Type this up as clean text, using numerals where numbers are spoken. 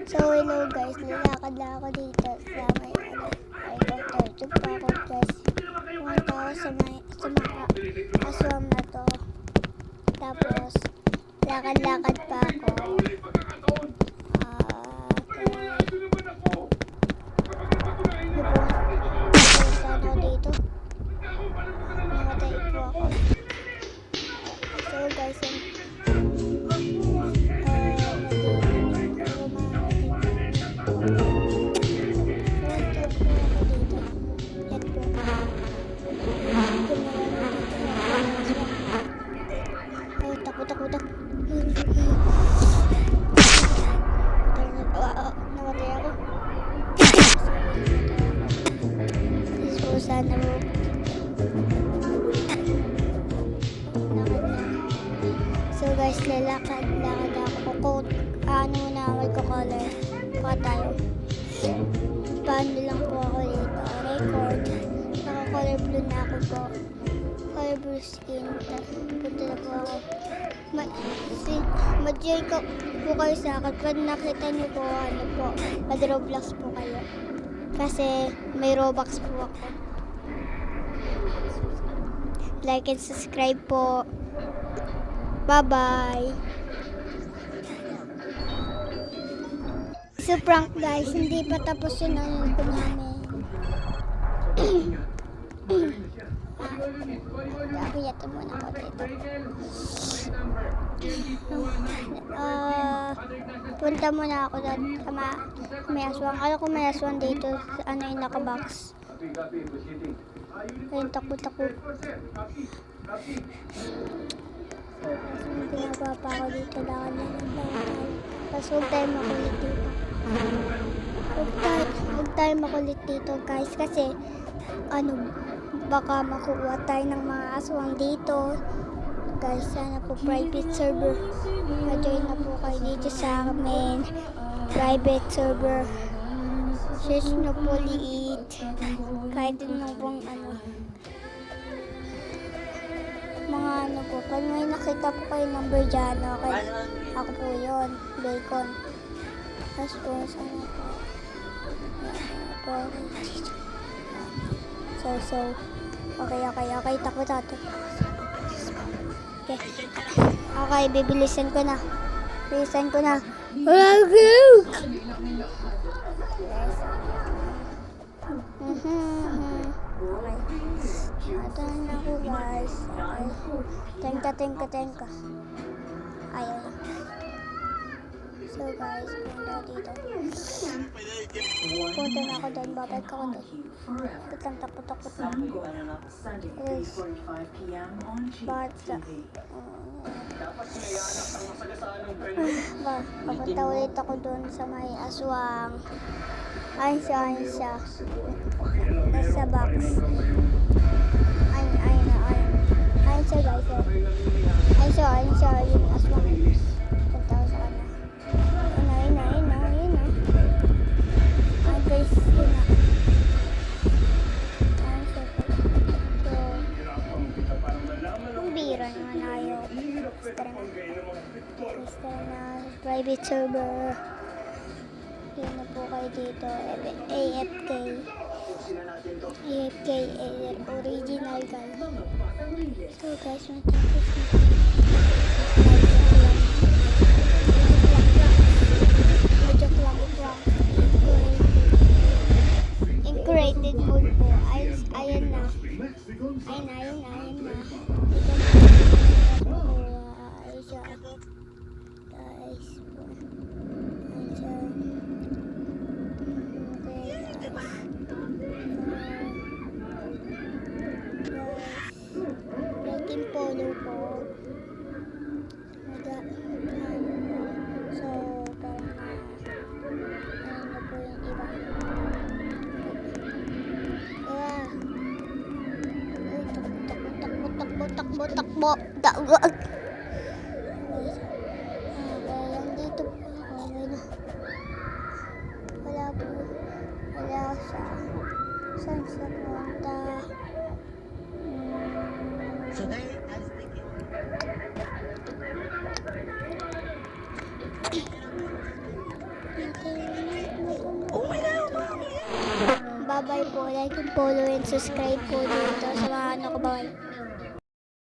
So hello guys, lalakad lang ako dito sa may helicopter. Ito pa ako guys. Pumunta ako sa mga aswang na to. Tapos lakad-lakad pa ako. Pupunta ako dito. Namatay po ako. So guys, takot. Namatay ako. So, sana mo. So guys, lalakad ako. Ano na, magko-color. Pa tayo. Paano lang po ako dito. Record. Naka-color blue na ako po. Color blue skin. Punta na po ako. Mag-join ko po kayo sa akin. Pag nakita niyo po, mag-Roblox po kayo. Kasi may Robux po ako. Like and subscribe po. Bye-bye. So prank guys, hindi pa tapos yun ang ito namin. Nakakiyata muna ako dito. Punta muna ako doon sa may aswang. Alam ko may aswang dito. Ano yung nakabox. Ayun, takot. Ginagawa pa ako dito. Lakad. Tapos huwag tayo makulit dito. Huwag tayo makulit dito guys. Kasi baka makuha tayo ng mga aswang dito. Guys, sana po private server. Ma-join na po kayo dito sa amin. Private server. Sis na po liit. Kahit nung pong mga po. Pag may nakita po kayo number dyan, okay. Ako po yun. Bacon. Tapos po, sana po. So. Okay. Takot. Okay, bibilisan ko na. Atan ako guys. Tengka. Ayaw. So guys, punta na ako doon. Babalik ako doon. Takot lang. Yes. Bata. Papunta ulit ako doon sa may aswang. Ayun siya. Nasa box. Ayun siya guys. Ayun siya yung aswang. Punta ko sa kanya. Ayun na. Ayun guys. Ayun na. Ayun siya guys. So, ang bira naman ayaw. Basta na private server. Yan na po kayo dito. AFK original guys. So guys, matapos na. Joke lang. Integrated mode po. Ayan na. Like polo po. So, parang ayun na po yung iba. Takbo. Dito po ako. Wala siya. Saan siya punta? Today, I was thinking. Oh my God, mommy. Bye-bye po. Like and follow and subscribe po dito sa mga ano ko. Bye.